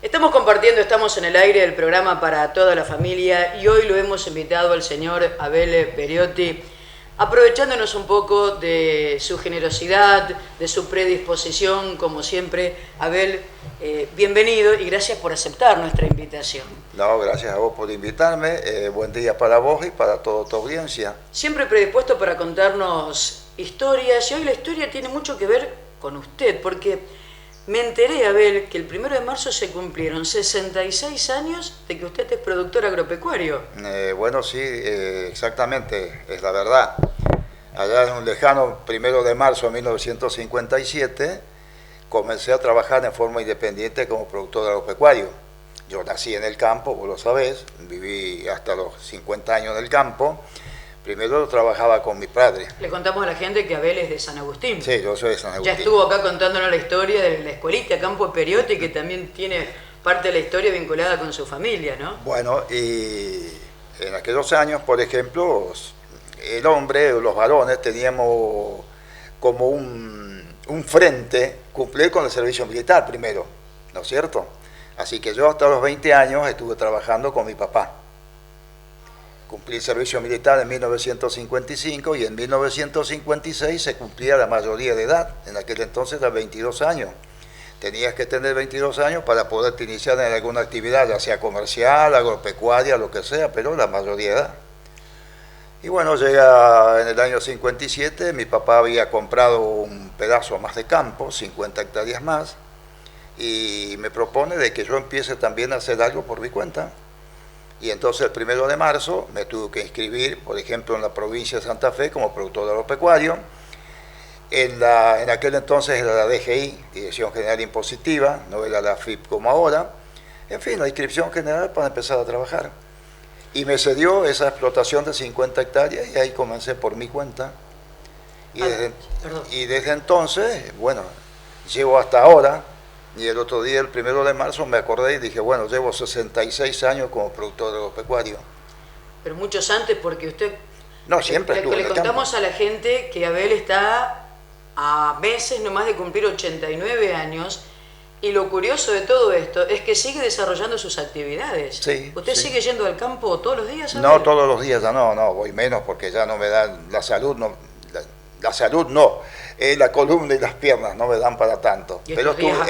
Estamos compartiendo, estamos en el aire del programa para toda la familia y hoy lo hemos invitado al señor Abel Periotti, aprovechándonos un poco de su generosidad, de su predisposición, como siempre. Abel, bienvenido y gracias por aceptar nuestra invitación. No, gracias a vos por invitarme. Buen día para vos y para toda tu audiencia. Siempre predispuesto para contarnos historias y hoy la historia tiene mucho que ver con usted, porque me enteré, Abel, que el 1 de marzo se cumplieron 66 años de que usted es productor agropecuario. Bueno, sí, exactamente, es la verdad. Allá en un lejano 1 de marzo de 1957, comencé a trabajar en forma independiente como productor agropecuario. Yo nací en el campo, vos lo sabés, viví hasta los 50 años en el campo. Primero trabajaba con mi padre. Le contamos a la gente que Abel es de San Agustín. Sí, yo soy de San Agustín. Ya estuvo acá contándonos la historia de la escuelita Campo Periotti, que también tiene parte de la historia vinculada con su familia, ¿no? Bueno, y en aquellos años, por ejemplo, el hombre, los varones, teníamos como un frente, cumplir con el servicio militar primero, ¿no es cierto? Así que yo hasta los 20 años estuve trabajando con mi papá. Cumplí el servicio militar en 1955 y en 1956 se cumplía la mayoría de edad. En aquel entonces era 22 años. Tenías que tener 22 años para poderte iniciar en alguna actividad, ya sea comercial, agropecuaria, lo que sea, pero la mayoría de edad. Y bueno, llega en el año 57, mi papá había comprado un pedazo más de campo, 50 hectáreas más, y me propone de que yo empiece también a hacer algo por mi cuenta. Y entonces el 1 de marzo me tuve que inscribir, por ejemplo, en la provincia de Santa Fe como productor agropecuario. En aquel entonces era la DGI, Dirección General Impositiva, no era la FIP como ahora. En fin, la inscripción general para empezar a trabajar. Y me cedió esa explotación de 50 hectáreas y ahí comencé por mi cuenta. Y desde entonces, bueno, llevo hasta ahora. Y el otro día, el 1 de marzo, me acordé y dije, bueno, llevo 66 años como productor agropecuario. Pero muchos antes, porque usted... No, siempre estuve en el campo. Le contamos a la gente que Abel está a meses nomás de cumplir 89 años, y lo curioso de todo esto es que sigue desarrollando sus actividades. Sí, ¿Usted sigue yendo al campo todos los días, Abel? No, todos los días ya no, voy menos porque ya no me dan la salud, la salud no. La columna y las piernas no me dan para tanto. Pero estuve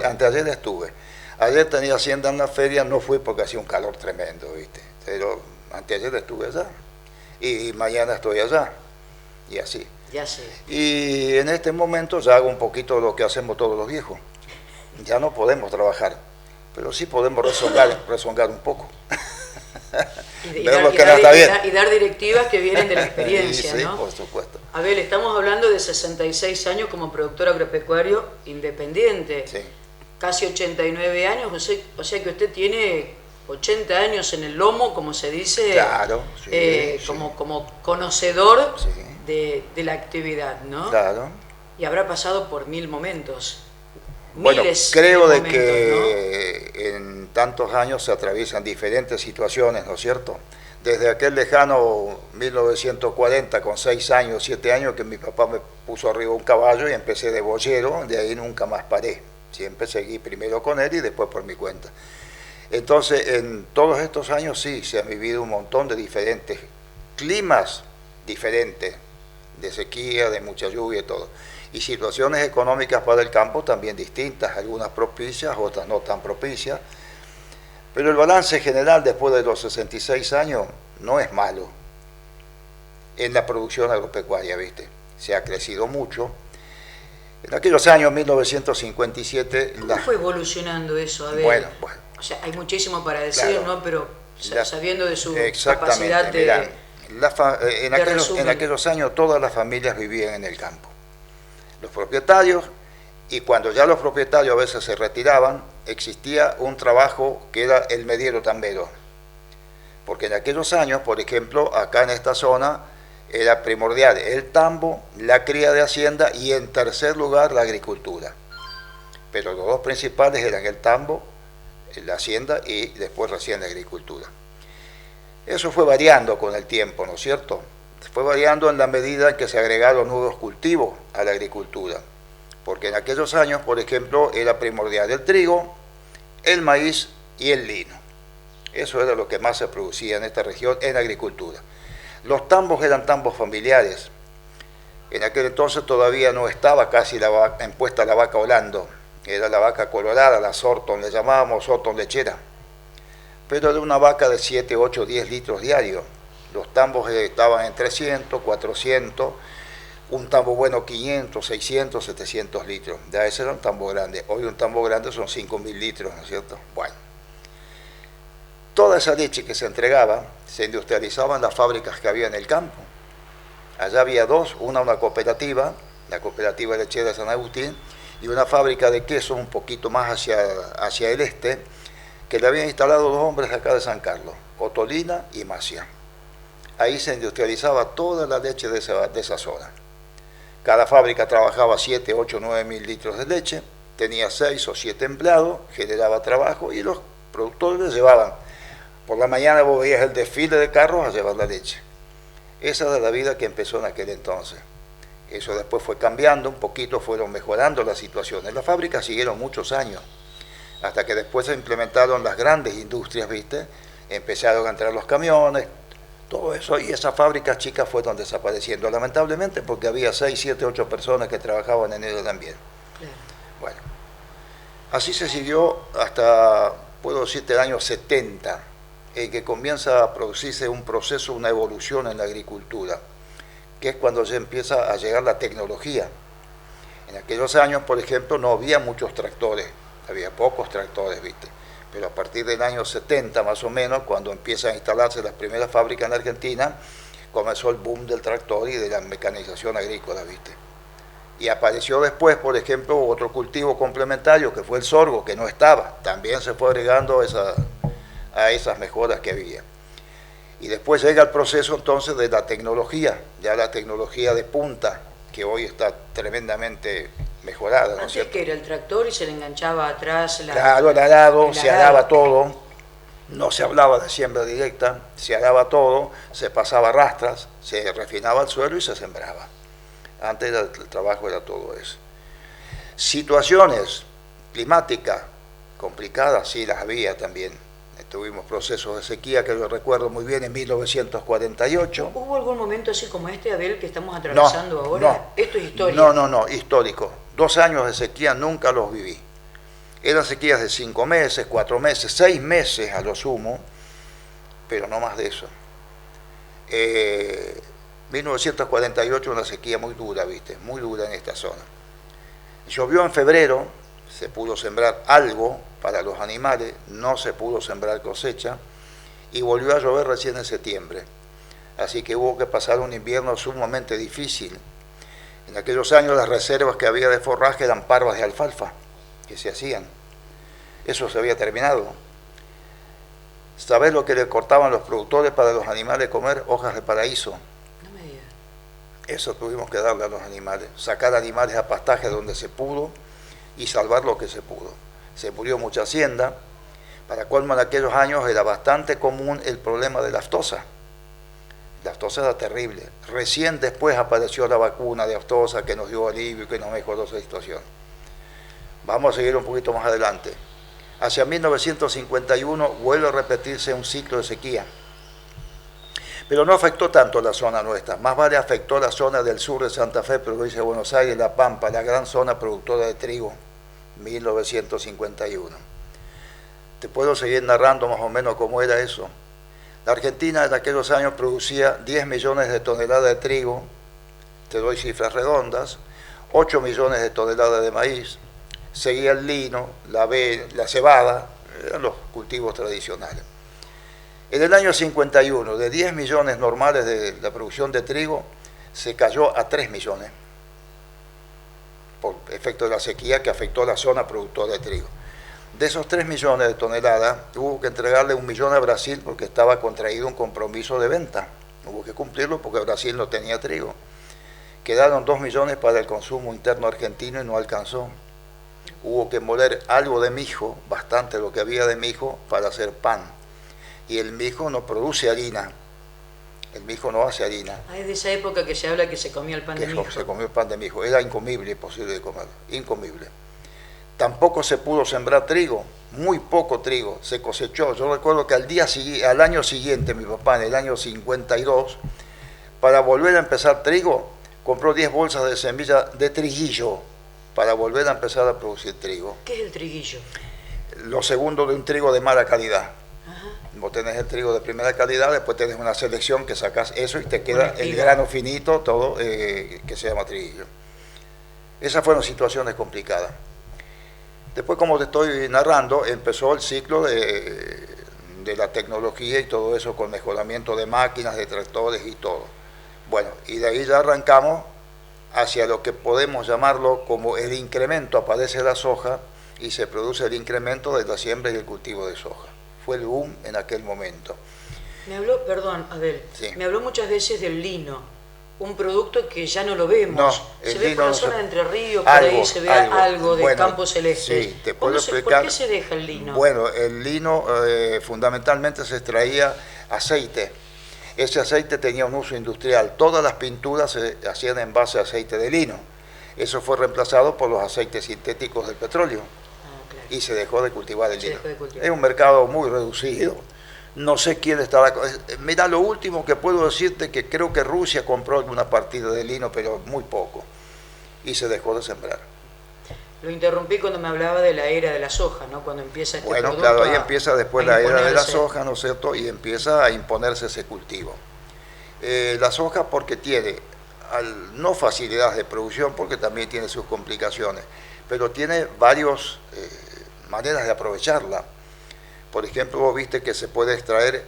anteayer estuve. Ayer tenía hacienda en la feria, no fui porque hacía un calor tremendo, ¿viste? Pero anteayer estuve allá. Y mañana estoy allá. Y así. Ya sé. Y en este momento ya hago un poquito lo que hacemos todos los viejos. Ya no podemos trabajar, pero sí podemos rezongar un poco. Y dar directivas que vienen de la experiencia, sí, ¿no? Por supuesto. Abel, estamos hablando de 66 años como productor agropecuario independiente. Sí. Casi 89 años, o sea que usted tiene 80 años en el lomo, como se dice. Claro, sí, como conocedor sí. de la actividad, ¿no? Claro. Y habrá pasado por mil momentos. Bueno, Miles creo de de momentos, que ¿no? en tantos años se atraviesan diferentes situaciones, ¿no es cierto? Desde aquel lejano 1940, con 6 años, 7 años, que mi papá me puso arriba un caballo y empecé de boyero, de ahí nunca más paré. Siempre seguí primero con él y después por mi cuenta. Entonces, en todos estos años sí, se han vivido un montón de diferentes climas diferentes, de sequía, de mucha lluvia y todo. Y situaciones económicas para el campo también distintas, algunas propicias, otras no tan propicias. Pero el balance general después de los 66 años no es malo en la producción agropecuaria, ¿viste? Se ha crecido mucho. En aquellos años, 1957... ¿Cómo fue evolucionando eso? A ver, bueno. O sea, hay muchísimo para decir, claro, ¿no? Pero sabiendo de su exactamente, capacidad de... Mirá, en resumen. aquellos años todas las familias vivían en el campo. Los propietarios, y cuando ya los propietarios a veces se retiraban, existía un trabajo que era el mediero tambero. Porque en aquellos años, por ejemplo, acá en esta zona, era primordial el tambo, la cría de hacienda y en tercer lugar la agricultura. Pero los dos principales eran el tambo, la hacienda y después recién la agricultura. Eso fue variando con el tiempo, ¿no es cierto? Fue variando en la medida en que se agregaron nuevos cultivos a la agricultura. porque en aquellos años, por ejemplo, era primordial el trigo, el maíz y el lino. Eso era lo que más se producía en esta región en agricultura. Los tambos eran tambos familiares. En aquel entonces todavía no estaba casi impuesta la vaca Holando, era la vaca colorada, la Sorton, le llamábamos Sorton lechera, pero era una vaca de 7, 8, 10 litros diarios. Los tambos estaban en 300, 400, un tambo bueno 500, 600, 700 litros. Ya ese era un tambo grande. Hoy un tambo grande son 5.000 litros, ¿no es cierto? Bueno, toda esa leche que se entregaba se industrializaba en las fábricas que había en el campo. Allá había dos, una cooperativa, la cooperativa lechera de San Agustín, y una fábrica de quesos un poquito más hacia el este, que le habían instalado dos hombres de acá de San Carlos, Otolina y Macia. Ahí se industrializaba toda la leche de esa zona. Cada fábrica trabajaba 7, 8, 9 mil litros de leche, tenía 6 o 7 empleados, generaba trabajo y los productores llevaban. Por la mañana vos veías el desfile de carros a llevar la leche. Esa era la vida que empezó en aquel entonces. Eso después fue cambiando, un poquito fueron mejorando las situaciones. Las fábricas siguieron muchos años, hasta que después se implementaron las grandes industrias, ¿viste? Empezaron a entrar los camiones, todo eso, y esas fábricas chicas fueron desapareciendo, lamentablemente, porque había 6, 7, 8 personas que trabajaban en ello también. Claro. Bueno, así se siguió hasta, puedo decirte, el año 70, en que comienza a producirse un proceso, una evolución en la agricultura, que es cuando ya empieza a llegar la tecnología. En aquellos años, por ejemplo, no había muchos tractores, había pocos tractores, ¿viste? Pero a partir del año 70 más o menos, cuando empiezan a instalarse las primeras fábricas en Argentina, comenzó el boom del tractor y de la mecanización agrícola, ¿viste? Y apareció después, por ejemplo, otro cultivo complementario que fue el sorgo, que no estaba, también se fue agregando a esas mejoras que había. Y después llega el proceso entonces de la tecnología, ya la tecnología de punta, que hoy está tremendamente mejorada, ¿no es cierto? Antes que era el tractor y se le enganchaba atrás claro, el arado, se araba todo, no se hablaba de siembra directa, se araba todo, se pasaba rastras, se refinaba el suelo y se sembraba. Antes el trabajo era todo eso. Situaciones climáticas complicadas, sí las había también. Tuvimos procesos de sequía que lo recuerdo muy bien en 1948. ¿Hubo algún momento así como este, Abel, que estamos atravesando ahora? No. ¿Esto es historia? No, histórico. 2 años de sequía nunca los viví. Eran sequías de 5 meses, 4 meses, 6 meses a lo sumo, pero no más de eso. 1948 una sequía muy dura, ¿viste? Muy dura en esta zona. Llovió en febrero, se pudo sembrar algo para los animales, no se pudo sembrar cosecha y volvió a llover recién en septiembre. Así que hubo que pasar un invierno sumamente difícil. En aquellos años las reservas que había de forraje eran parvas de alfalfa que se hacían. Eso se había terminado. ¿Sabés lo que le cortaban los productores para los animales comer? Hojas de paraíso. No me digas. Eso tuvimos que darle a los animales. Sacar animales a pastaje donde se pudo y salvar lo que se pudo. Se murió mucha hacienda. Para colmo, en aquellos años era bastante común el problema de la aftosa. La aftosa era terrible. Recién después apareció la vacuna de aftosa que nos dio alivio y que nos mejoró esa situación. Vamos a seguir un poquito más adelante. Hacia 1951 vuelve a repetirse un ciclo de sequía. Pero no afectó tanto la zona nuestra, más vale afectó la zona del sur de Santa Fe, provincia de Buenos Aires, La Pampa, la gran zona productora de trigo, 1951. Te puedo seguir narrando más o menos cómo era eso. La Argentina en aquellos años producía 10 millones de toneladas de trigo, te doy cifras redondas, 8 millones de toneladas de maíz, seguía el lino, la cebada, eran los cultivos tradicionales. En el año 51, de 10 millones normales de la producción de trigo, se cayó a 3 millones, por efecto de la sequía que afectó a la zona productora de trigo. De esos 3 millones de toneladas, hubo que entregarle 1 millón a Brasil porque estaba contraído un compromiso de venta. Hubo que cumplirlo porque Brasil no tenía trigo. Quedaron 2 millones para el consumo interno argentino y no alcanzó. Hubo que moler algo de mijo, bastante lo que había de mijo, para hacer pan. Y el mijo no produce harina, El mijo no hace harina. Ah, es de esa época que se habla que se comía el pan de mijo. Se comió el pan de mijo. Era incomible, imposible de comer. Incomible. Tampoco se pudo sembrar trigo. Muy poco trigo. Se cosechó. Yo recuerdo que al año siguiente, mi papá, en el año 52, para volver a empezar trigo, compró 10 bolsas de semilla de triguillo para volver a empezar a producir trigo. ¿Qué es el triguillo? Lo segundo de un trigo de mala calidad. Ajá. Vos tenés el trigo de primera calidad, después tenés una selección que sacás eso y te queda el grano finito, todo, que se llama triguillo. Esas fueron situaciones complicadas. Después, como te estoy narrando, empezó el ciclo de la tecnología y todo eso con mejoramiento de máquinas, de tractores y todo. Bueno, y de ahí ya arrancamos hacia lo que podemos llamarlo como el incremento. Aparece la soja y se produce el incremento de la siembra y el cultivo de soja. Fue el boom en aquel momento. Me habló, perdón, Abel, sí. Me habló muchas veces del lino, un producto que ya no lo vemos. No, se ve por la zona de Entre Ríos, por ahí se ve algo de Campo Celeste. Sí, te puedo explicar. ¿Por qué se deja el lino? Bueno, el lino fundamentalmente se extraía aceite. Ese aceite tenía un uso industrial. Todas las pinturas se hacían en base a aceite de lino. Eso fue reemplazado por los aceites sintéticos del petróleo. Claro. Y se dejó de cultivar el lino. Es un mercado muy reducido. No sé quién estará. Mira, lo último que puedo decirte que creo que Rusia compró alguna partida de lino, pero muy poco. Y se dejó de sembrar. Lo interrumpí cuando me hablaba de la era de la soja, ¿no? Cuando empieza este Bueno, claro, ahí empieza después la era de la soja, ¿no es cierto? Y empieza a imponerse ese cultivo. La soja porque tiene, no facilidades de producción, porque también tiene sus complicaciones, pero tiene varias maneras de aprovecharla. Por ejemplo, vos viste que se puede extraer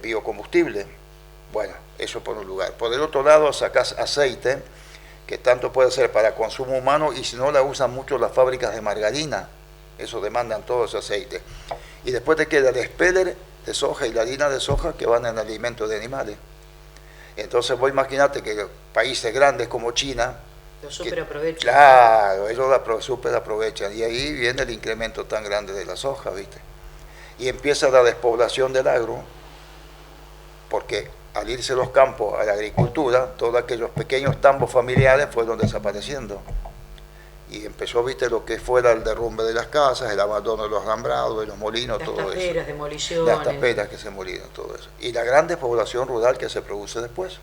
biocombustible. Bueno, eso por un lugar. Por el otro lado, sacás aceite, que tanto puede ser para consumo humano, y si no la usan mucho las fábricas de margarina, eso demandan todo ese aceite. Y después te queda el expeller de soja y la harina de soja que van en alimentos de animales. Entonces vos imaginate que países grandes como China, lo superaprovechan. Claro, ellos la superaprovechan, y ahí viene el incremento tan grande de la soja, ¿viste? Y empieza la despoblación del agro, porque al irse los campos a la agricultura, todos aquellos pequeños tambos familiares fueron desapareciendo. Y empezó, viste, lo que fuera el derrumbe de las casas, el abandono de los alambrados, de los molinos, todo eso. Las taperas, demoliciones. Las taperas que se murieron, todo eso. Y la gran despoblación rural que se produce después.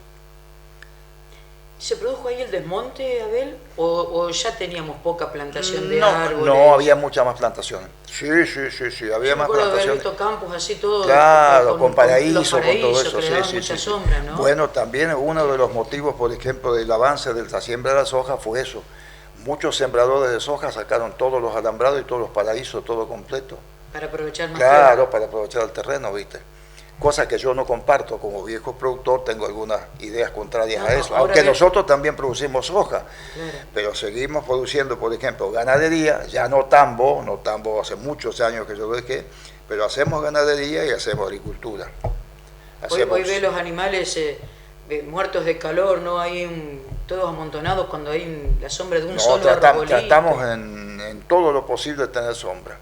¿Se produjo ahí el desmonte, Abel? ¿O ya teníamos poca plantación de árboles? No, había mucha más plantación. Sí, había más plantación. Yo haber visto campos así todo. Claro, con paraíso, con todo eso. Que le daban mucha sombra, ¿no? Bueno, también uno de los motivos, por ejemplo, del avance de la siembra de la soja fue eso. Muchos sembradores de soja sacaron todos los alambrados y todos los paraísos, todo completo. Para aprovechar más. Claro, para aprovechar el terreno, ¿viste? Cosa que yo no comparto. Como viejo productor tengo algunas ideas contrarias a eso, aunque nosotros también producimos soja, pero seguimos produciendo, por ejemplo, ganadería, ya no tambo hace muchos años que yo lo dejé, pero hacemos ganadería y hacemos agricultura. Hoy ve los animales muertos de calor, ¿no? Hay todos amontonados cuando hay la sombra de un solo arbolito. Tratamos en todo lo posible de tener sombra.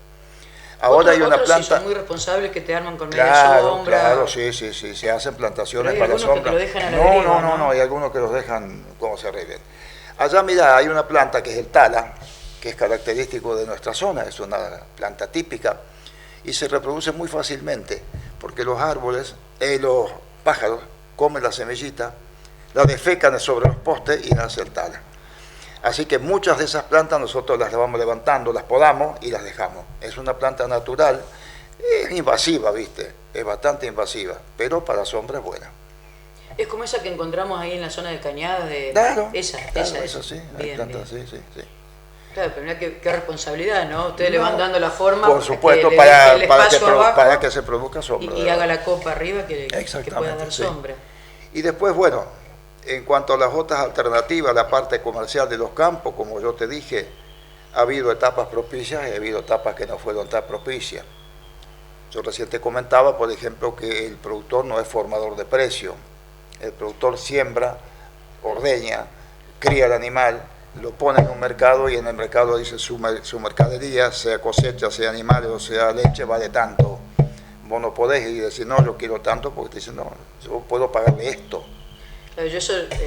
Ahora hay una planta. Sí son muy responsables que te arman con media sombra. Claro, sí, se hacen plantaciones para la sombra. Que lo dejan a la deriva, no, hay algunos que los dejan como se arreglen. Allá, mira, hay una planta que es el tala, que es característico de nuestra zona, es una planta típica, y se reproduce muy fácilmente, porque los árboles, los pájaros, comen la semillita, la defecan sobre los postes y nace el tala. Así que muchas de esas plantas nosotros las vamos levantando, las podamos y las dejamos. Es una planta natural, es invasiva, ¿viste? Es bastante invasiva, pero para sombra es buena. Es como esa que encontramos ahí en la zona de Cañada. Claro, esa sí, hay plantas, sí. Claro, pero mira qué responsabilidad, ¿no? Ustedes le van dando la forma. Por supuesto, para que se produzca sombra. Y haga la copa arriba que pueda dar sombra. Y después, bueno, en cuanto a las otras alternativas, la parte comercial de los campos, como yo te dije, ha habido etapas propicias y ha habido etapas que no fueron tan propicias. Yo recién te comentaba, por ejemplo, que el productor no es formador de precio. El productor siembra, ordeña, cría el animal, lo pone en un mercado y en el mercado dice su mercadería, sea cosecha, sea animales o sea leche, vale tanto. Vos no podés ir y decir, no, yo quiero tanto, porque te dicen, no, yo puedo pagarle esto. Claro,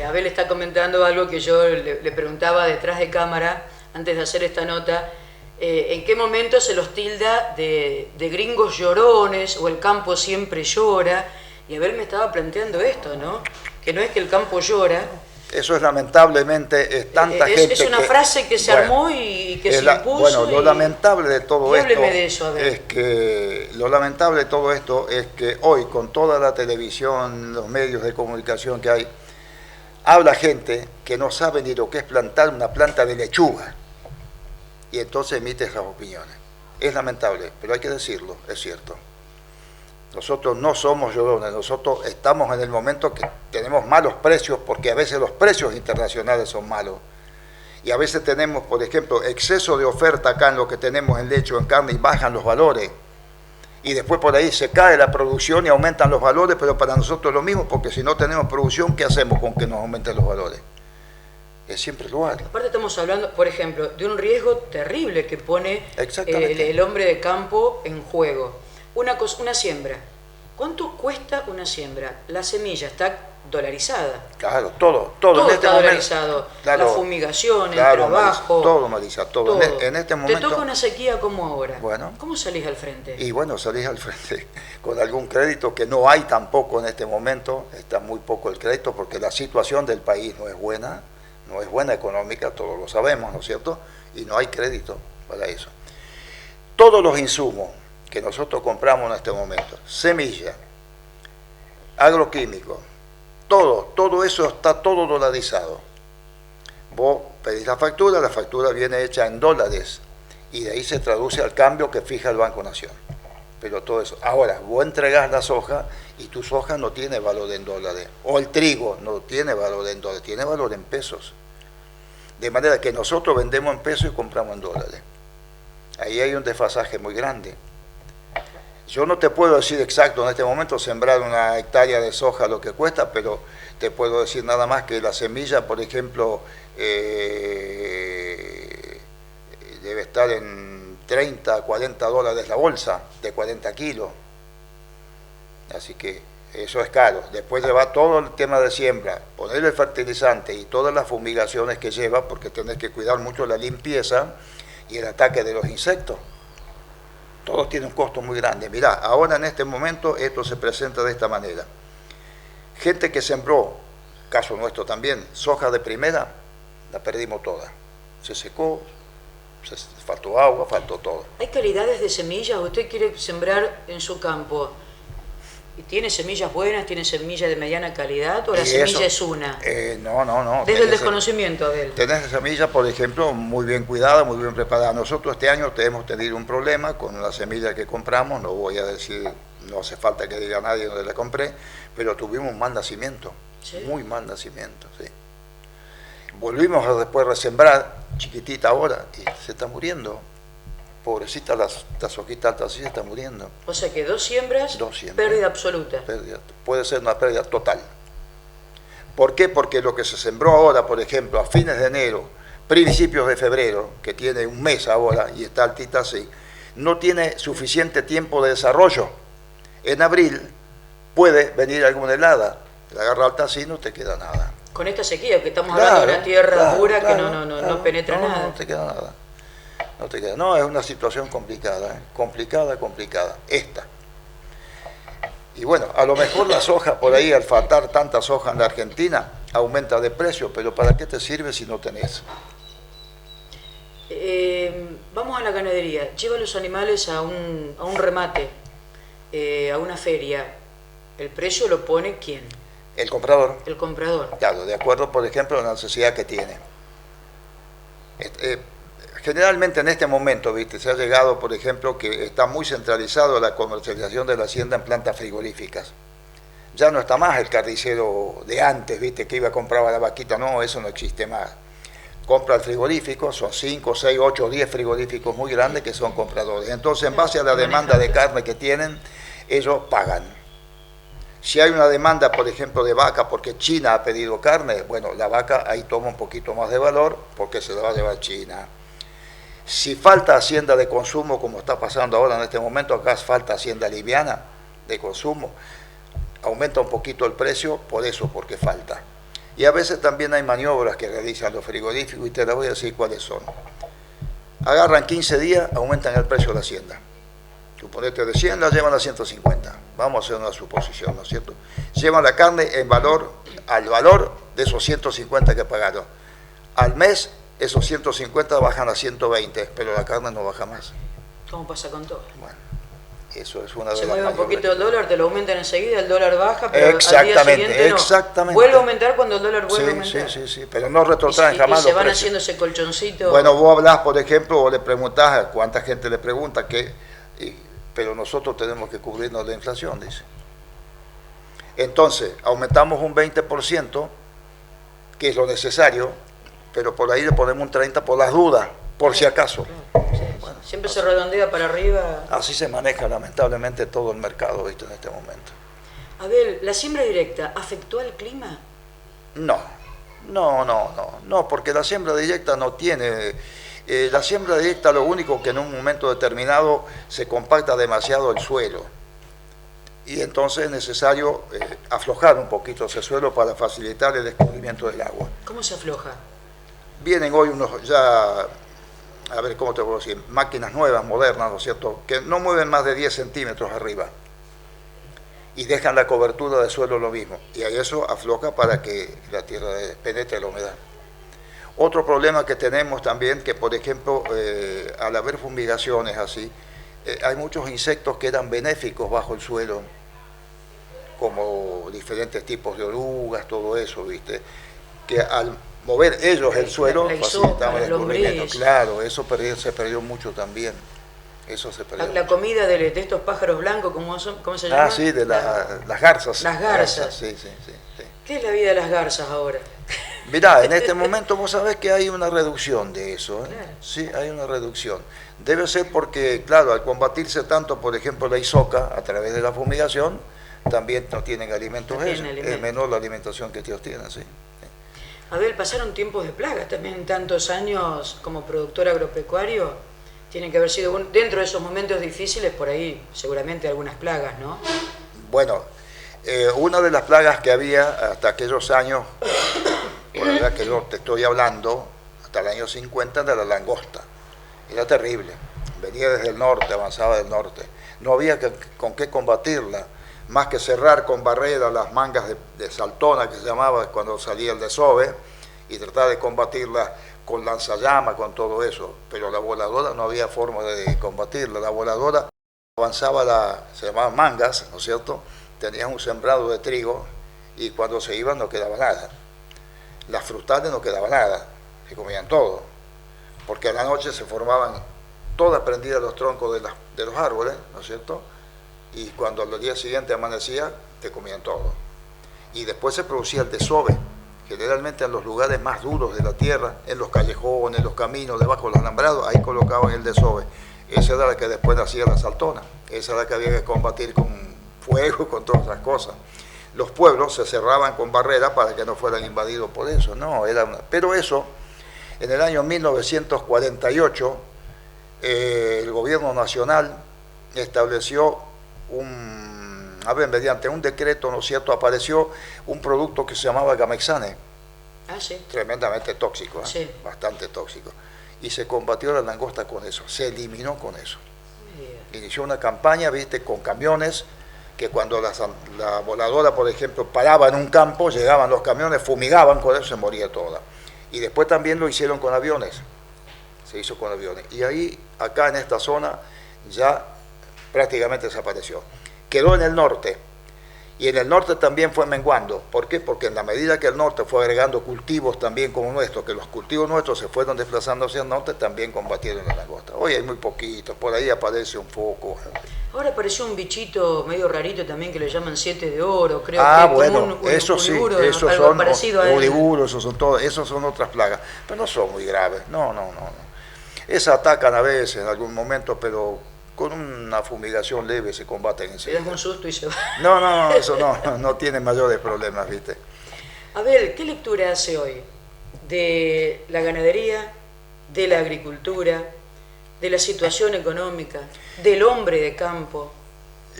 Abel está comentando algo que yo le preguntaba detrás de cámara, antes de hacer esta nota, ¿en qué momento se los tilda de gringos llorones o el campo siempre llora? Y Abel me estaba planteando esto, ¿no? Que no es que el campo llora. Eso es lamentablemente, es tanta gente. Es una frase que se armó y que se impuso. Bueno, lo lamentable de todo esto. Hábleme de eso, Abel. Es que lo lamentable de todo esto es que hoy, con toda la televisión, los medios de comunicación que hay, habla gente que no sabe ni lo que es plantar una planta de lechuga. Y entonces emite esas opiniones. Es lamentable, pero hay que decirlo, es cierto. Nosotros no somos llorones, nosotros estamos en el momento que tenemos malos precios, porque a veces los precios internacionales son malos. Y a veces tenemos, por ejemplo, exceso de oferta acá en lo que tenemos en leche o en carne y bajan los valores. Y después por ahí se cae la producción y aumentan los valores, pero para nosotros es lo mismo, porque si no tenemos producción, ¿qué hacemos con que nos aumenten los valores? Es siempre igual. Aparte estamos hablando, por ejemplo, de un riesgo terrible que pone el hombre de campo en juego. Una siembra. ¿Cuánto cuesta una siembra? La semilla está dolarizada. Claro, todo en este está dolarizado. Claro, la fumigación, el trabajo. Todo, Marisa, todo. En este momento. Te toca una sequía como ahora. Bueno. ¿Cómo salís al frente? Y bueno, salís al frente con algún crédito que no hay tampoco en este momento. Está muy poco el crédito porque la situación del país no es buena. No es buena económica, todos lo sabemos, ¿no es cierto? Y no hay crédito para eso. Todos los insumos que nosotros compramos en este momento, semilla, agroquímicos, todo eso está todo dolarizado. Vos pedís la factura viene hecha en dólares y de ahí se traduce al cambio que fija el Banco Nación. Pero todo eso. Ahora, vos entregás la soja y tu soja no tiene valor en dólares. O el trigo no tiene valor en dólares, tiene valor en pesos. De manera que nosotros vendemos en pesos y compramos en dólares. Ahí hay un desfasaje muy grande. Yo no te puedo decir exacto en este momento sembrar una hectárea de soja lo que cuesta, pero te puedo decir nada más que la semilla, por ejemplo, debe estar en 30 a 40 dólares la bolsa de 40 kilos. Así que eso es caro. Después lleva todo el tema de siembra, ponerle el fertilizante y todas las fumigaciones que lleva, porque tenés que cuidar mucho la limpieza y el ataque de los insectos. Todo tiene un costo muy grande. Mirá, ahora en este momento esto se presenta de esta manera. Gente que sembró, caso nuestro también, soja de primera, la perdimos toda. Se secó, faltó agua, faltó todo. ¿Hay calidades de semillas? ¿Usted quiere sembrar en su campo? ¿Y tiene semillas buenas, tiene semillas de mediana calidad o la semilla es una? No. Desde el desconocimiento, Abel. Tenés semillas, por ejemplo, muy bien cuidadas, muy bien preparadas. Nosotros este año hemos tenido un problema con la semilla que compramos, no voy a decir, no hace falta que diga a nadie dónde la compré, pero tuvimos un mal nacimiento, ¿sí? Muy mal nacimiento, sí. Volvimos a después resembrar, chiquitita ahora, y se está muriendo. Pobrecita, la soquita alta así se está muriendo. O sea que dos siembras, pérdida absoluta. Puede ser una pérdida total. ¿Por qué? Porque lo que se sembró ahora, por ejemplo, a fines de enero, principios de febrero, que tiene un mes ahora y está altita así, no tiene suficiente tiempo de desarrollo. En abril puede venir alguna helada, la agarra alta así, no te queda nada. Con esta sequía que estamos hablando de una tierra dura que no penetra nada. No te queda nada. No, es una situación complicada, complicada, esta. Y bueno, a lo mejor la soja por ahí, al faltar tanta soja en la Argentina, aumenta de precio, pero ¿para qué te sirve si no tenés? Vamos a la ganadería, lleva los animales a un remate, a una feria. ¿El precio lo pone quién? El comprador. El comprador. Claro, de acuerdo, por ejemplo, a la necesidad que tiene. Generalmente en este momento, ¿viste? Se ha llegado, por ejemplo, que está muy centralizado la comercialización de la hacienda en plantas frigoríficas. Ya no está más el carnicero de antes, ¿viste? Que iba a comprar a la vaquita, no, eso no existe más. Compra el frigorífico, son 5, 6, 8, 10 frigoríficos muy grandes que son compradores. Entonces, en base a la demanda de carne que tienen, ellos pagan. Si hay una demanda, por ejemplo, de vaca, porque China ha pedido carne, bueno, la vaca ahí toma un poquito más de valor porque se la va a llevar China. Si falta hacienda de consumo, como está pasando ahora en este momento, acá falta hacienda liviana de consumo, aumenta un poquito el precio por eso, porque falta. Y a veces también hay maniobras que realizan los frigoríficos, y te las voy a decir cuáles son. Agarran 15 días, aumentan el precio de la hacienda. Suponete de 100, la llevan a 150. Vamos a hacer una suposición, ¿no es cierto? Llevan la carne en valor, al valor de esos 150 que pagaron. Al mes, esos 150 bajan a 120, pero la carne no baja más. ¿Cómo pasa con todo? Bueno, eso es una de las Se mueve un maniobras. poquito el dólar, te lo aumentan enseguida, el dólar baja, pero Exactamente, al día siguiente no. exactamente. Vuelve a aumentar cuando el dólar vuelve a aumentar. Sí, pero no retrotraen jamás y se los van precios. haciendo ese colchoncito. Bueno, vos hablás, por ejemplo, o le preguntás a cuánta gente le pregunta pero nosotros tenemos que cubrirnos la inflación, dice. Entonces, aumentamos un 20%, que es lo necesario, pero por ahí le ponemos un 30% por las dudas, por si acaso. Claro, sí. Bueno, siempre se redondea para arriba. así se maneja lamentablemente todo el mercado, ¿viste? En este momento. Abel, ¿la siembra directa afectó al clima? No, porque la siembra directa no tiene... la siembra directa lo único que en un momento determinado se compacta demasiado el suelo. Y entonces es necesario aflojar un poquito ese suelo para facilitar el escurrimiento del agua. ¿Cómo se afloja? Vienen hoy unos ya, a ver cómo te puedo decir, máquinas nuevas, modernas, ¿no es cierto?, que no mueven más de 10 centímetros arriba y dejan la cobertura del suelo lo mismo. Y ahí eso afloja para que la tierra penetre la humedad. Otro problema que tenemos también, que por ejemplo, al haber fumigaciones así, hay muchos insectos que eran benéficos bajo el suelo, como diferentes tipos de orugas, todo eso, ¿viste? Que al mover ellos el suelo facilitaban el escurrimiento. Claro, eso se perdió mucho también. Eso se perdió. La comida de estos pájaros blancos, ¿cómo se llama? Ah, sí, de las garzas. Las garzas. Sí. ¿Qué es la vida de las garzas ahora? Mirá, en este momento vos sabés que hay una reducción de eso, ¿eh? Claro. Sí, hay una reducción. Debe ser porque, claro, al combatirse tanto, por ejemplo, la isoca a través de la fumigación, también no tienen alimentos ellos. Es menor la alimentación que ellos tienen, sí. Abel, pasaron tiempos de plagas también, tantos años como productor agropecuario. Tienen que haber sido, dentro de esos momentos difíciles, por ahí seguramente algunas plagas, ¿no? Bueno, una de las plagas que había hasta aquellos años, por la edad que yo te estoy hablando, hasta el año 50, de la langosta. Era terrible. Venía desde el norte, avanzaba del norte. No había con qué combatirla, más que cerrar con barrera las mangas de saltona, que se llamaba cuando salía el desove, y tratar de combatirla con lanzallamas, con todo eso. Pero la voladora no había forma de combatirla. La voladora avanzaba, se llamaban mangas, ¿no es cierto? Tenían un sembrado de trigo y cuando se iban no quedaba nada. Las frutales no quedaba nada, se comían todo, porque a la noche se formaban todas prendidas los troncos de los árboles, ¿no es cierto? Y cuando al día siguiente amanecía, te comían todo. Y después se producía el desove, generalmente en los lugares más duros de la tierra, en los callejones, en los caminos, debajo de los alambrados, ahí colocaban el desove. Esa era la que después nacía la saltona, esa era la que había que combatir con fuego, con todas esas cosas. Los pueblos se cerraban con barreras para que no fueran invadidos por eso, no, pero eso, en el año 1948, el gobierno nacional estableció mediante un decreto, ¿no es cierto?, apareció un producto que se llamaba Gamexane, sí. Tremendamente tóxico, Sí. Bastante tóxico, y se combatió la langosta con eso, se eliminó con eso. Inició una campaña, viste, con camiones, que cuando la voladora, por ejemplo, paraba en un campo, llegaban los camiones, fumigaban con eso, se moría toda. Y después también lo hicieron con aviones, se hizo con aviones. Y ahí, acá en esta zona, ya prácticamente desapareció. Quedó en el norte, y en el norte también fue menguando. ¿Por qué? Porque en la medida que el norte fue agregando cultivos también como nuestros, que los cultivos nuestros se fueron desplazando hacia el norte, también combatieron la langosta. Hoy hay muy poquitos, por ahí aparece un foco. Ahora apareció un bichito medio rarito también que le llaman 7 de oro, creo que bueno, como eso sí, uriburo, esos algo son parecido a él. uriburos, esos son otras plagas, pero no son muy graves, no. Esas atacan a veces en algún momento, pero con una fumigación leve se combaten Le enseguida. das un susto y se va. No, eso no tiene mayores problemas, ¿viste? Abel, ¿qué lectura hace hoy de la ganadería, de la agricultura, de la situación económica, del hombre de campo.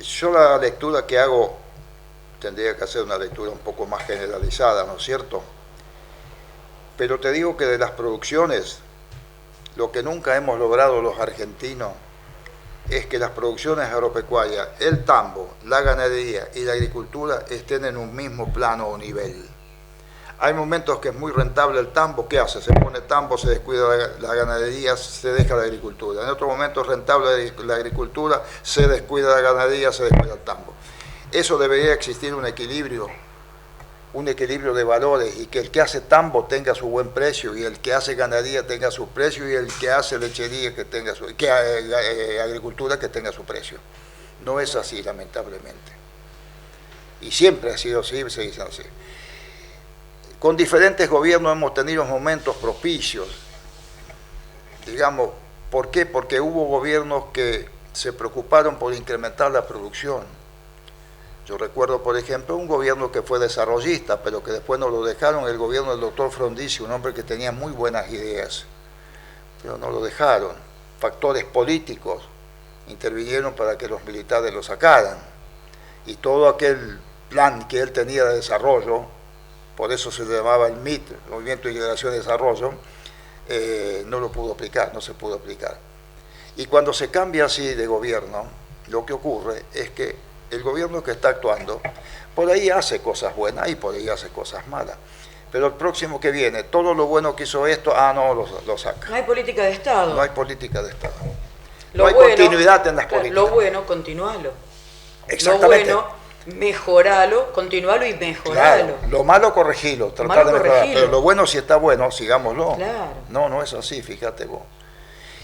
Yo la lectura que hago, tendría que hacer una lectura un poco más generalizada, ¿no es cierto? Pero te digo que de las producciones, lo que nunca hemos logrado los argentinos es que las producciones agropecuarias, el tambo, la ganadería y la agricultura estén en un mismo plano o nivel. Hay momentos que es muy rentable el tambo, ¿qué hace? Se pone tambo, se descuida la ganadería, se deja la agricultura. En otro momento es rentable la agricultura, se descuida la ganadería, se descuida el tambo. Eso debería existir un equilibrio de valores, y que el que hace tambo tenga su buen precio, y el que hace ganadería tenga su precio, y el que hace lechería agricultura que tenga su precio. No es así, lamentablemente. Y siempre ha sido así, se dice así. Con diferentes gobiernos hemos tenido momentos propicios, digamos, ¿por qué? Porque hubo gobiernos que se preocuparon por incrementar la producción. Yo recuerdo, por ejemplo, un gobierno que fue desarrollista, pero que después no lo dejaron, el gobierno del doctor Frondizi, un hombre que tenía muy buenas ideas, pero no lo dejaron. Factores políticos intervinieron para que los militares lo sacaran. Y todo aquel plan que él tenía de desarrollo, por eso se llamaba el MIT, Movimiento de Integración y Desarrollo, no lo pudo aplicar, no se pudo aplicar. Y cuando se cambia así de gobierno, lo que ocurre es que el gobierno que está actuando, por ahí hace cosas buenas y por ahí hace cosas malas. Pero el próximo que viene, todo lo bueno que hizo esto, no, lo saca. No hay política de Estado. No hay política de Estado. No hay continuidad en las políticas. Lo bueno, continualo. Exactamente. Lo bueno, mejoralo, continualo y mejoralo. Claro, lo malo corregilo, tratar de mejorar. Pero lo bueno, si está bueno, sigámoslo. Claro. No es así, fíjate vos.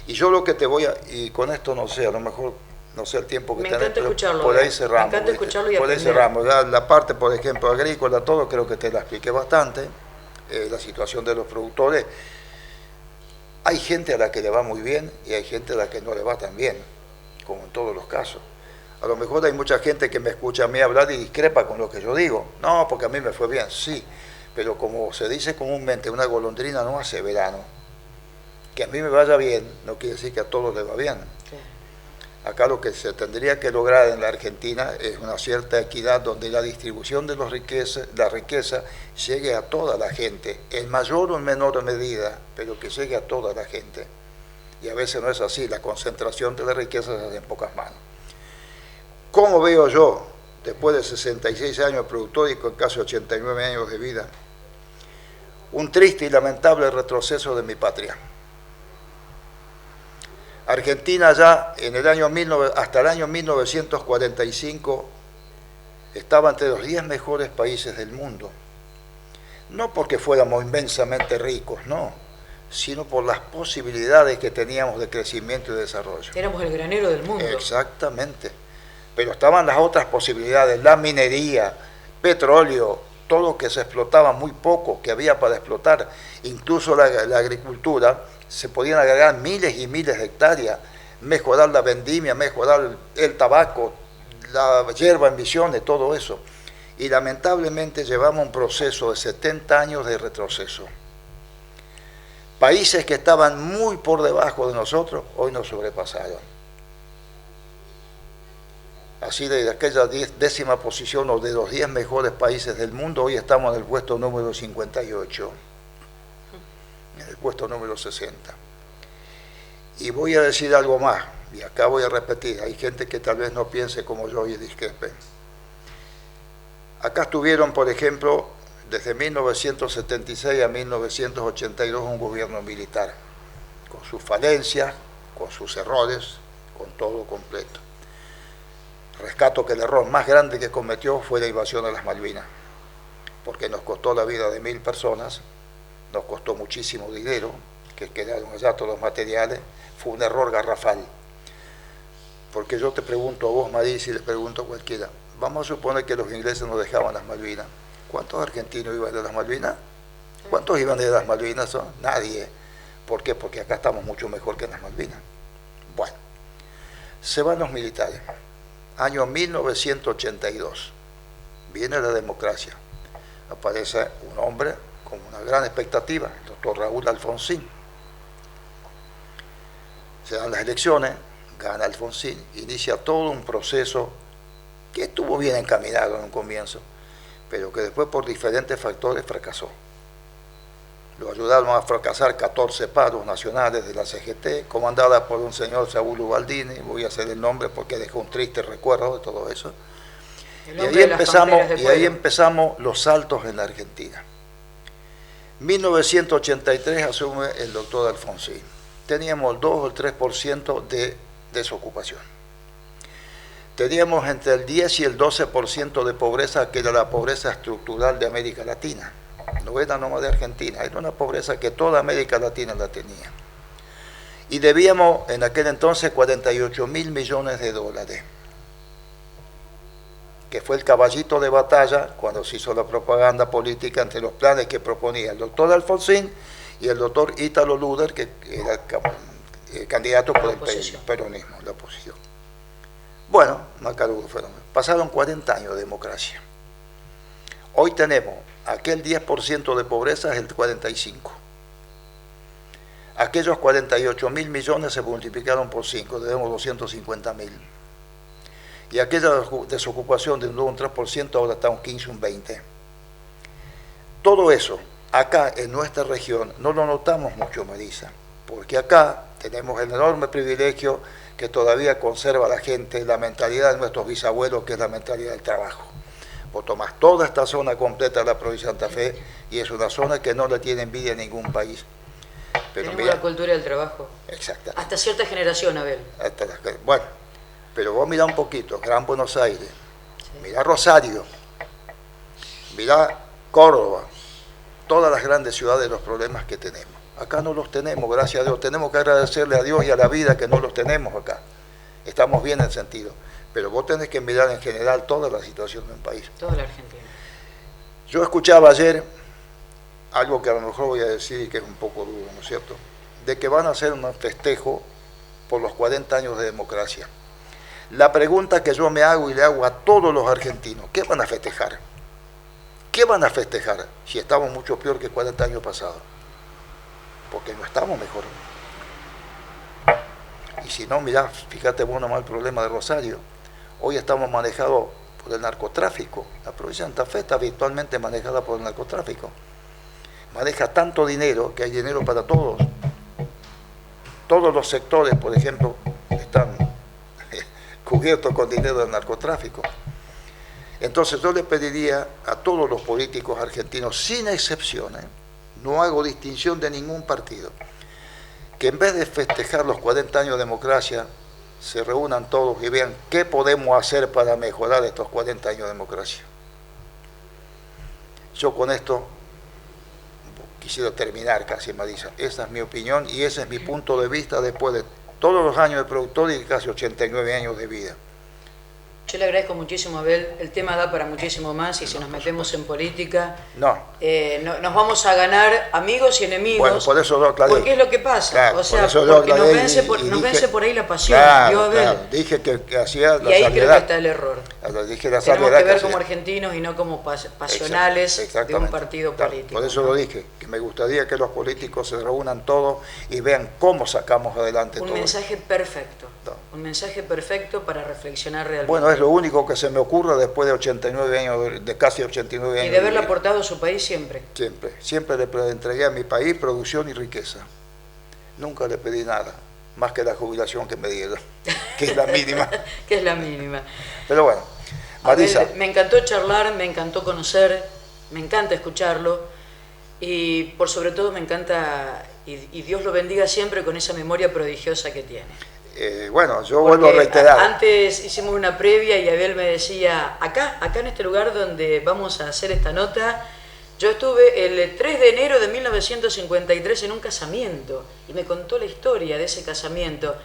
Y yo lo que te voy a, y con esto no sé, a lo mejor no sé el tiempo que me tenés, encanta escucharlo, por ahí cerramos. Me encanta escucharlo y por ahí cerramos. La parte, por ejemplo, agrícola, todo, creo que te la expliqué bastante. La situación de los productores. Hay gente a la que le va muy bien y hay gente a la que no le va tan bien, como en todos los casos. A lo mejor hay mucha gente que me escucha a mí hablar y discrepa con lo que yo digo. No, porque a mí me fue bien, sí. Pero como se dice comúnmente, una golondrina no hace verano. Que a mí me vaya bien no quiere decir que a todos les va bien. Sí. Acá lo que se tendría que lograr en la Argentina es una cierta equidad donde la distribución de la riqueza llegue a toda la gente, en mayor o en menor medida, pero que llegue a toda la gente. Y a veces no es así, la concentración de la riqueza se hace en pocas manos. ¿Cómo veo yo, después de 66 años de productor y con casi 89 años de vida, un triste y lamentable retroceso de mi patria? Argentina ya hasta el año 1945 estaba entre los 10 mejores países del mundo. No porque fuéramos inmensamente ricos, no, sino por las posibilidades que teníamos de crecimiento y desarrollo. Éramos el granero del mundo. Exactamente. Pero estaban las otras posibilidades, la minería, petróleo, todo que se explotaba muy poco, que había para explotar, incluso la agricultura. Se podían agregar miles y miles de hectáreas, mejorar la vendimia, mejorar el tabaco, la hierba en Misiones, todo eso. Y lamentablemente llevamos un proceso de 70 años de retroceso. Países que estaban muy por debajo de nosotros, hoy nos sobrepasaron. Así de aquella 10ª posición o de los 10 mejores países del mundo, hoy estamos en el puesto número 58. En el puesto número 60. Y voy a decir algo más, y acá voy a repetir, hay gente que tal vez no piense como yo y discrepe. Acá estuvieron, por ejemplo, desde 1976 a 1982 un gobierno militar, con sus falencias, con sus errores, con todo completo. Rescato que el error más grande que cometió fue la invasión a las Malvinas, porque nos costó la vida de 1000 personas, nos costó muchísimo dinero, que quedaron allá todos los materiales, fue un error garrafal. Porque yo te pregunto a vos, Maris, y le pregunto a cualquiera, vamos a suponer que los ingleses nos dejaban las Malvinas. ¿Cuántos argentinos iban de las Malvinas? ¿Cuántos iban de las Malvinas? Nadie. ¿Por qué? Porque acá estamos mucho mejor que en las Malvinas. Bueno, se van los militares. Año 1982. Viene la democracia. Aparece un hombre con una gran expectativa, el doctor Raúl Alfonsín. Se dan las elecciones, gana Alfonsín, inicia todo un proceso que estuvo bien encaminado en un comienzo, pero que después por diferentes factores fracasó. Lo ayudaron a fracasar 14 paros nacionales de la CGT, comandada por un señor Saúl Ubaldini, voy a hacer el nombre porque dejó un triste recuerdo de todo eso. Y ahí empezamos los saltos en la Argentina. 1983 asume el doctor Alfonsín. Teníamos el 2 o el 3% de desocupación. Teníamos entre el 10 y el 12% de pobreza, que era la pobreza estructural de América Latina. No era nomás de Argentina, era una pobreza que toda América Latina la tenía. Y debíamos en aquel entonces 48.000 millones de dólares, que fue el caballito de batalla cuando se hizo la propaganda política entre los planes que proponía el doctor Alfonsín y el doctor Ítalo Luder, que era candidato por el peronismo, la oposición. Bueno, macarudo fueron. Pasaron 40 años de democracia. Hoy tenemos aquel 10% de pobreza es el 45%. Aquellos 48.000 millones se multiplicaron por 5, debemos 250.000. Y aquella desocupación de un 3% ahora está un 15, un 20. Todo eso, acá en nuestra región, no lo notamos mucho, Marisa, porque acá tenemos el enorme privilegio que todavía conserva la gente, la mentalidad de nuestros bisabuelos, que es la mentalidad del trabajo. Vos tomás toda esta zona completa de la provincia de Santa Fe y es una zona que no le tiene envidia a ningún país. Pero tenemos la cultura del trabajo. Exactamente. Hasta cierta generación, Abel. Bueno, pero vos mirá un poquito, Gran Buenos Aires, sí. Mirá Rosario, mirá Córdoba, todas las grandes ciudades, los problemas que tenemos. Acá no los tenemos, gracias a Dios. Tenemos que agradecerle a Dios y a la vida que no los tenemos acá. Estamos bien en sentido. Pero vos tenés que mirar en general toda la situación del país. Toda la Argentina. Yo escuchaba ayer algo que a lo mejor voy a decir y que es un poco duro, ¿no es cierto? De que van a hacer un festejo por los 40 años de democracia. La pregunta que yo me hago y le hago a todos los argentinos, ¿qué van a festejar? ¿Qué van a festejar si estamos mucho peor que 40 años pasados? Porque no estamos mejor. Y si no, mirá, fíjate vos nomás el problema de Rosario. Hoy estamos manejados por el narcotráfico. La provincia de Santa Fe está virtualmente manejada por el narcotráfico. Maneja tanto dinero que hay dinero para todos. Todos los sectores, por ejemplo, están cubiertos con dinero del narcotráfico. Entonces yo le pediría a todos los políticos argentinos, sin excepción, no hago distinción de ningún partido, que en vez de festejar los 40 años de democracia, se reúnan todos y vean qué podemos hacer para mejorar estos 40 años de democracia. Yo con esto quisiera terminar casi, Marisa. Esa es mi opinión y ese es mi punto de vista después de todos los años de productor y casi 89 años de vida. Yo le agradezco muchísimo, Abel. El tema da para muchísimo más y si nos metemos en política, nos vamos a ganar amigos y enemigos. Bueno, por eso lo aclaré. Porque es lo que pasa. Claro, o sea, porque nos vence por ahí la pasión. Claro, Abel. claro. Dije que hacía la y ahí salvedad. creo que está el error. Dije la Tenemos que ver que como argentinos y no como pasionales de un partido político. Por eso lo dije, que me gustaría que los políticos se reúnan todos y vean cómo sacamos adelante todo. Un mensaje perfecto. Un mensaje perfecto para reflexionar realmente. Bueno, es lo único que se me ocurre después de 89 años, de casi 89 años. Y de haberle aportado a su país siempre. Siempre le entregué a mi país producción y riqueza. Nunca le pedí nada, más que la jubilación que me dieron, que es la mínima. Que es la mínima. Pero bueno, Marisa. Abel, me encantó charlar, me encantó conocer, me encanta escucharlo y por sobre todo me encanta, y Dios lo bendiga siempre con esa memoria prodigiosa que tiene. Bueno, yo vuelvo a reiterar. Antes hicimos una previa y Abel me decía, acá en este lugar donde vamos a hacer esta nota, yo estuve el 3 de enero de 1953 en un casamiento y me contó la historia de ese casamiento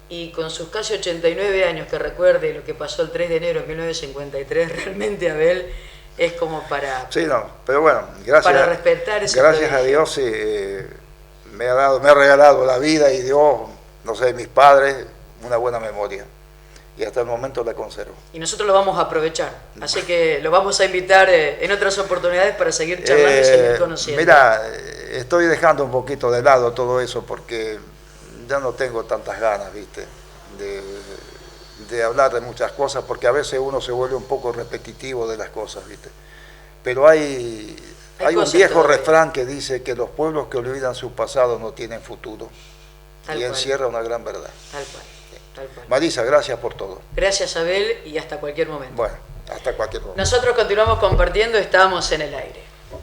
y con sus casi 89 años que recuerde lo que pasó el 3 de enero de 1953, realmente Abel es como para... Sí, no, pero bueno, gracias, para respetar ese gracias a Dios me ha regalado la vida y Dios... No sé, mis padres, una buena memoria. Y hasta el momento la conservo. Y nosotros lo vamos a aprovechar. Así que lo vamos a invitar en otras oportunidades para seguir charlando y seguir conociendo. Mira, estoy dejando un poquito de lado todo eso porque ya no tengo tantas ganas, ¿viste? De hablar de muchas cosas, porque a veces uno se vuelve un poco repetitivo de las cosas, ¿viste? Pero hay un viejo refrán que dice que los pueblos que olvidan su pasado no tienen futuro. Y encierra una gran verdad. Tal cual, tal cual. Marisa, gracias por todo. Gracias, Abel, y hasta cualquier momento. Bueno, hasta cualquier momento. Nosotros continuamos compartiendo, estamos en el aire.